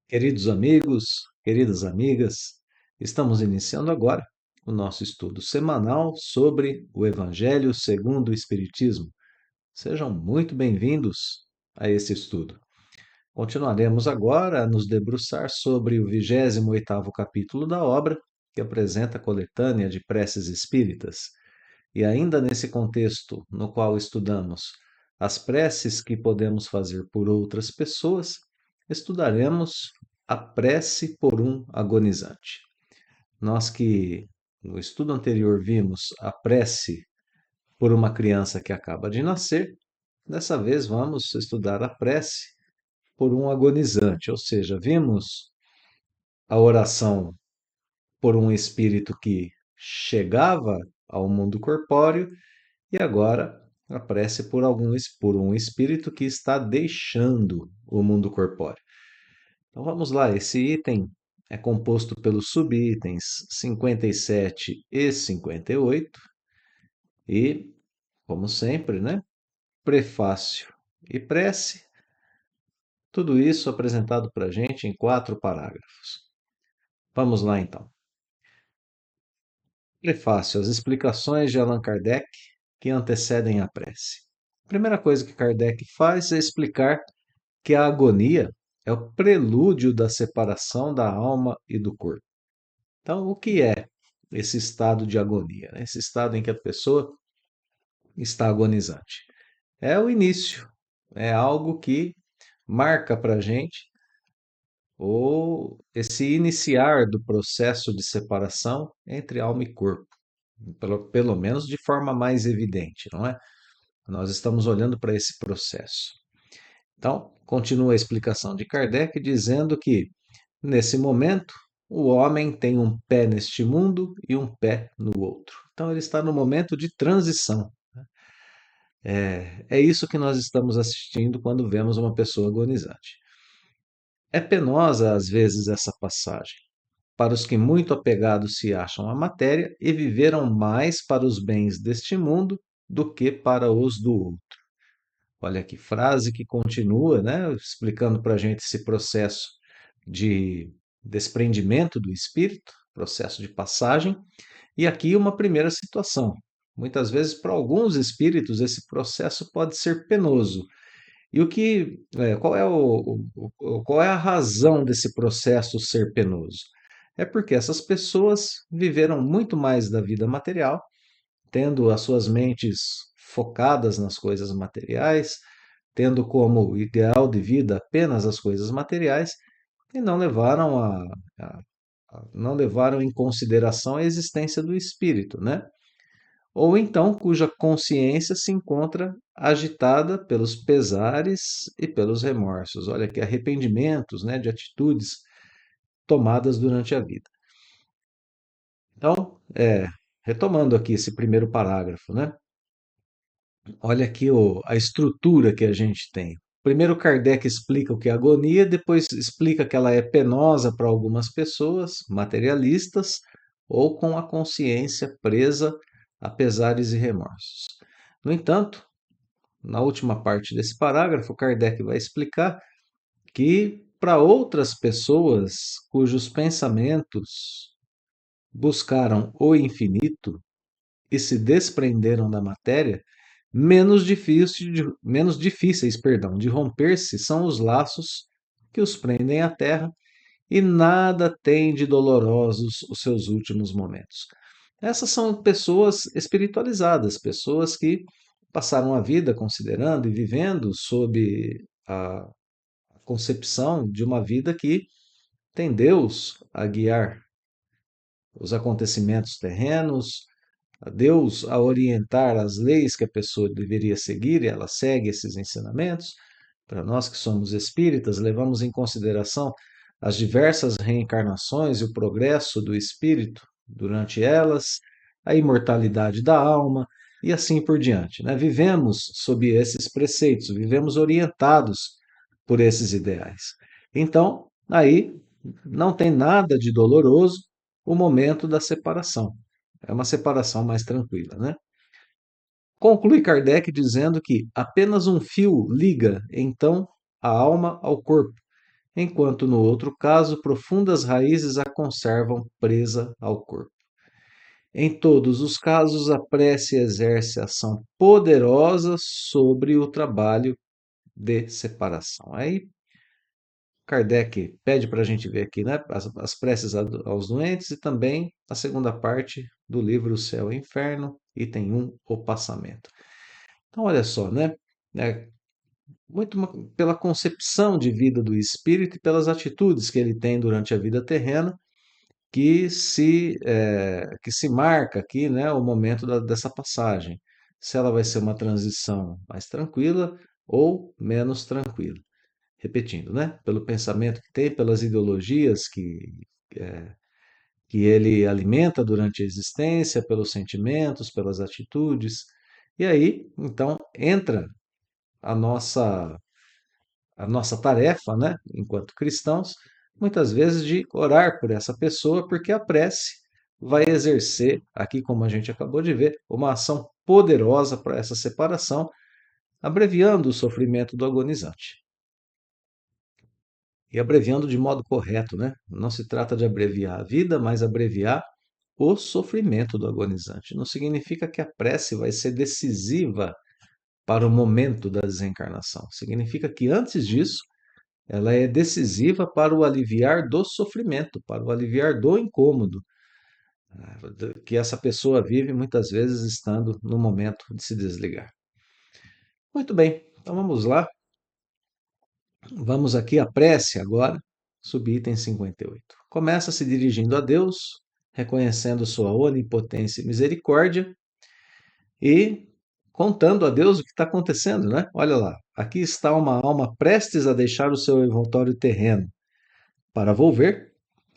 Queridos amigos, queridas amigas, estamos iniciando agora o nosso estudo semanal sobre o Evangelho segundo o Espiritismo. Sejam muito bem-vindos a esse estudo. Continuaremos agora a nos debruçar sobre o 28º capítulo da obra, que apresenta a coletânea de preces espíritas. E ainda nesse contexto no qual estudamos as preces que podemos fazer por outras pessoas, estudaremos a prece por um agonizante. Nós que no estudo anterior vimos a prece por uma criança que acaba de nascer, dessa vez vamos estudar a prece por um agonizante, ou seja, vimos a oração por um espírito que chegava ao mundo corpóreo e agora a prece por um espírito que está deixando o mundo corpóreo. Então vamos lá, esse item é composto pelos subitens 57 e 58 e, como sempre, né, prefácio e prece, tudo isso apresentado para a gente em 4 parágrafos. Vamos lá então. Prefácio, as explicações de Allan Kardec que antecedem a prece. A primeira coisa que Kardec faz é explicar que a agonia é o prelúdio da separação da alma e do corpo. Então, o que é esse estado de agonia, né? Esse estado em que a pessoa está agonizante? É o início, é algo que marca para a gente esse iniciar do processo de separação entre alma e corpo, pelo menos de forma mais evidente, não é? Nós estamos olhando para esse processo. Então, continua a explicação de Kardec dizendo que, nesse momento, o homem tem um pé neste mundo e um pé no outro. Então, ele está no momento de transição. É isso que nós estamos assistindo quando vemos uma pessoa agonizante. É penosa, às vezes, essa passagem, para os que muito apegados se acham à matéria e viveram mais para os bens deste mundo do que para os do outro. Olha que frase que continua, né, explicando para a gente esse processo de desprendimento do espírito, processo de passagem, e aqui uma primeira situação. Muitas vezes, para alguns espíritos, esse processo pode ser penoso. E qual é a razão desse processo ser penoso? É porque essas pessoas viveram muito mais da vida material, tendo as suas mentes focadas nas coisas materiais, tendo como ideal de vida apenas as coisas materiais, e não levaram em consideração a existência do espírito, né? Ou então cuja consciência se encontra agitada pelos pesares e pelos remorsos. Olha que arrependimentos, né, de atitudes tomadas durante a vida. Então, retomando aqui esse primeiro parágrafo, né? Olha aqui a estrutura que a gente tem. Primeiro, Kardec explica o que é agonia, depois explica que ela é penosa para algumas pessoas, materialistas, ou com a consciência presa a pesares e remorsos. No entanto, na última parte desse parágrafo, Kardec vai explicar que para outras pessoas cujos pensamentos buscaram o infinito e se desprenderam da matéria, menos difíceis, de romper-se são os laços que os prendem à terra e nada tem de dolorosos os seus últimos momentos. Essas são pessoas espiritualizadas, pessoas que passaram a vida considerando e vivendo sob a concepção de uma vida que tem Deus a guiar os acontecimentos terrenos, a Deus a orientar as leis que a pessoa deveria seguir, e ela segue esses ensinamentos. Para nós que somos espíritas, levamos em consideração as diversas reencarnações e o progresso do espírito durante elas, a imortalidade da alma e assim por diante, né? Vivemos sob esses preceitos, vivemos orientados por esses ideais. Então, aí não tem nada de doloroso o momento da separação. É uma separação mais tranquila, né? Conclui Kardec dizendo que apenas um fio liga, então, a alma ao corpo, enquanto no outro caso, profundas raízes a conservam presa ao corpo. Em todos os casos, a prece exerce ação poderosa sobre o trabalho de separação. Aí Kardec pede para a gente ver aqui, né, as preces aos doentes e também a segunda parte do livro O Céu e o Inferno, item 1, o passamento. Então, olha só, né? É, muito pela concepção de vida do espírito e pelas atitudes que ele tem durante a vida terrena, que se marca aqui, né, o momento dessa passagem. Se ela vai ser uma transição mais tranquila ou menos tranquila. Repetindo, né? Pelo pensamento que tem, pelas ideologias é, que ele alimenta durante a existência, pelos sentimentos, pelas atitudes. E aí, então, entra a nossa, a nossa tarefa, né, enquanto cristãos, muitas vezes de orar por essa pessoa, porque a prece vai exercer, aqui como a gente acabou de ver, uma ação poderosa para essa separação, abreviando o sofrimento do agonizante. E abreviando de modo correto, né? Não se trata de abreviar a vida, mas abreviar o sofrimento do agonizante. Não significa que a prece vai ser decisiva para o momento da desencarnação. Significa que antes disso, ela é decisiva para o aliviar do sofrimento, para o aliviar do incômodo que essa pessoa vive muitas vezes estando no momento de se desligar. Muito bem, então vamos lá. Vamos aqui à prece agora, subitem 58. Começa se dirigindo a Deus, reconhecendo sua onipotência e misericórdia e contando a Deus o que está acontecendo, né? Olha lá, aqui está uma alma prestes a deixar o seu envoltório terreno para volver,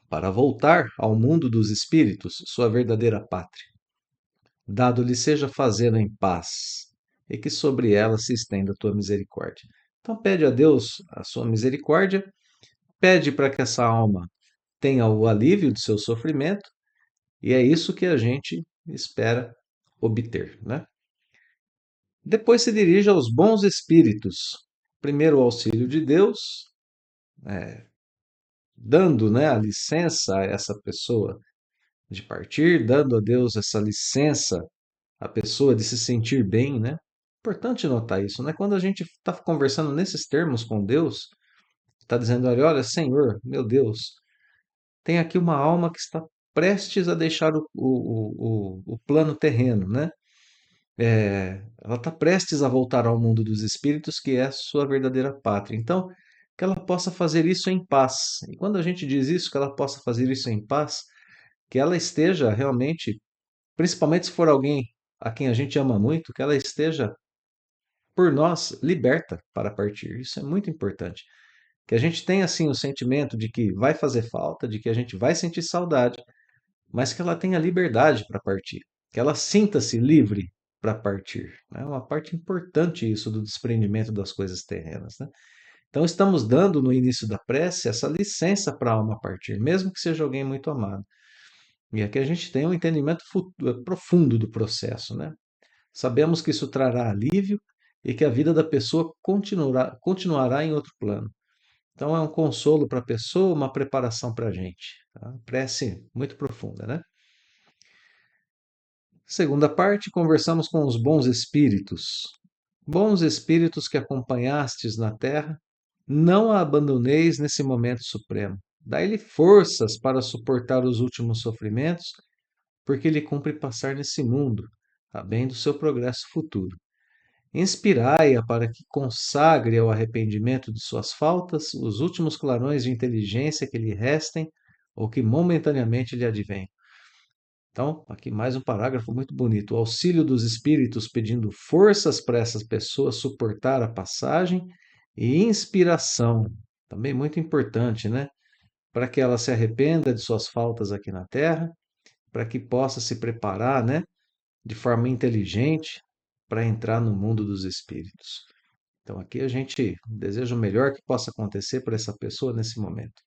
para voltar ao mundo dos espíritos, sua verdadeira pátria. Dado-lhe seja fazê-la em paz, e que sobre ela se estenda a tua misericórdia. Então pede a Deus a sua misericórdia, pede para que essa alma tenha o alívio do seu sofrimento, e é isso que a gente espera obter, né? Depois se dirige aos bons espíritos. Primeiro o auxílio de Deus, dando, né, a licença a essa pessoa de partir, dando a Deus essa licença à pessoa de se sentir bem, né? Importante notar isso, né? Quando a gente está conversando nesses termos com Deus, está dizendo, olha, Senhor, meu Deus, tem aqui uma alma que está prestes a deixar o plano terreno, né? Ela está prestes a voltar ao mundo dos espíritos, que é a sua verdadeira pátria. Então, que ela possa fazer isso em paz. E quando a gente diz isso, que ela possa fazer isso em paz, que ela esteja realmente, principalmente se for alguém a quem a gente ama muito, que ela esteja por nós liberta para partir. Isso é muito importante. Que a gente tenha assim o sentimento de que vai fazer falta, de que a gente vai sentir saudade, mas que ela tenha liberdade para partir, que ela sinta-se livre para partir. É uma parte importante isso do desprendimento das coisas terrenas, né? Então estamos dando no início da prece essa licença para a alma partir, mesmo que seja alguém muito amado. E aqui a gente tem um entendimento profundo do processo, né? Sabemos que isso trará alívio e que a vida da pessoa continuará em outro plano. Então é um consolo para a pessoa, uma preparação para a gente. Tá? Prece muito profunda, né? Segunda parte, conversamos com os bons espíritos. Bons espíritos que acompanhastes na terra, não a abandoneis nesse momento supremo. Dai-lhe forças para suportar os últimos sofrimentos, porque lhe cumpre passar nesse mundo, a bem do seu progresso futuro. Inspirai-a para que consagre ao arrependimento de suas faltas os últimos clarões de inteligência que lhe restem ou que momentaneamente lhe advêm. Então, aqui mais um parágrafo muito bonito. O auxílio dos espíritos pedindo forças para essas pessoas suportar a passagem e inspiração, também muito importante, né? Para que ela se arrependa de suas faltas aqui na Terra, para que possa se preparar, né, de forma inteligente para entrar no mundo dos espíritos. Então, aqui a gente deseja o melhor que possa acontecer para essa pessoa nesse momento.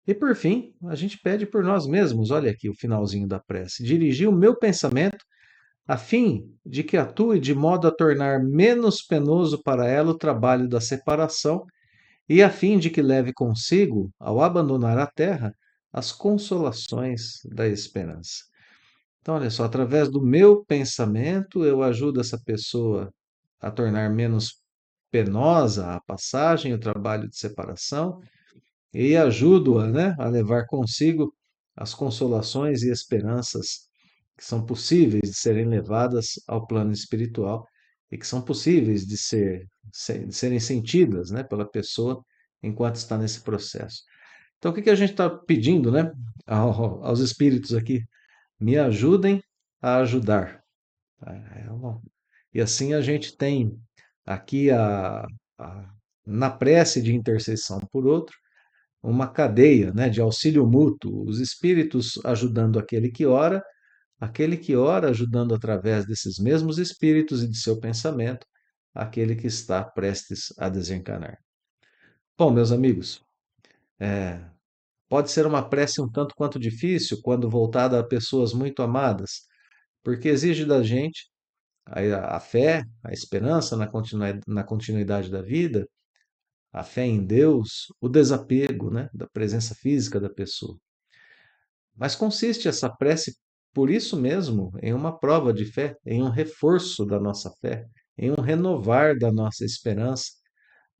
E por fim, a gente pede por nós mesmos, olha aqui o finalzinho da prece, dirigir o meu pensamento a fim de que atue de modo a tornar menos penoso para ela o trabalho da separação e a fim de que leve consigo, ao abandonar a terra, as consolações da esperança. Então, olha só, através do meu pensamento, eu ajudo essa pessoa a tornar menos penosa a passagem, o trabalho de separação, e ajudo-a, né, a levar consigo as consolações e esperanças que são possíveis de serem levadas ao plano espiritual e que são possíveis de serem sentidas, né, pela pessoa enquanto está nesse processo. Então, o que que a gente está pedindo, né, aos espíritos aqui? Me ajudem a ajudar. É E assim a gente tem aqui na prece de intercessão por outro, uma cadeia, né, de auxílio mútuo, os espíritos ajudando aquele que ora ajudando através desses mesmos espíritos e de seu pensamento, aquele que está prestes a desencarnar. Bom, meus amigos, é, pode ser uma prece um tanto quanto difícil quando voltada a pessoas muito amadas, porque exige da gente a fé, a esperança na continuidade da vida, a fé em Deus, o desapego, né, da presença física da pessoa. Mas consiste essa prece, por isso mesmo, em uma prova de fé, em um reforço da nossa fé, em um renovar da nossa esperança,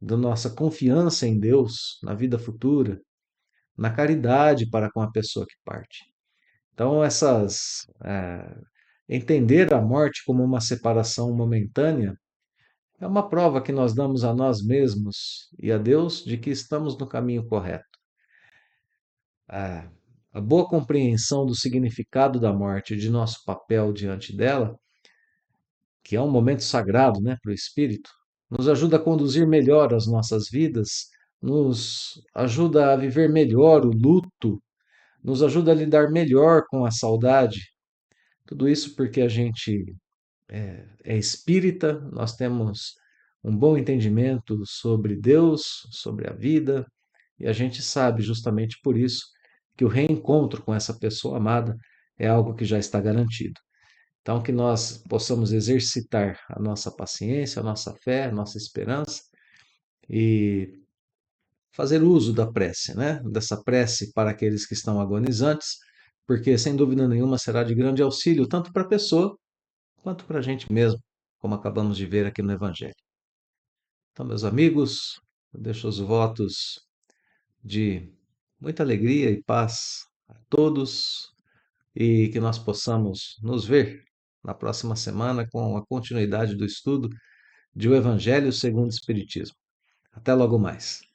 da nossa confiança em Deus, na vida futura, na caridade para com a pessoa que parte. Então, entender a morte como uma separação momentânea é uma prova que nós damos a nós mesmos e a Deus de que estamos no caminho correto. A, a boa compreensão do significado da morte e de nosso papel diante dela, que é um momento sagrado, né, para o espírito, nos ajuda a conduzir melhor as nossas vidas, nos ajuda a viver melhor o luto, nos ajuda a lidar melhor com a saudade. Tudo isso porque a gente é espírita, nós temos um bom entendimento sobre Deus, sobre a vida, e a gente sabe justamente por isso que o reencontro com essa pessoa amada é algo que já está garantido. Então, que nós possamos exercitar a nossa paciência, a nossa fé, a nossa esperança e fazer uso da prece, né? Dessa prece para aqueles que estão agonizantes, porque sem dúvida nenhuma será de grande auxílio tanto para a pessoa quanto para a gente mesmo, como acabamos de ver aqui no Evangelho. Então, meus amigos, eu deixo os votos de muita alegria e paz a todos e que nós possamos nos ver na próxima semana com a continuidade do estudo de O Evangelho segundo o Espiritismo. Até logo mais.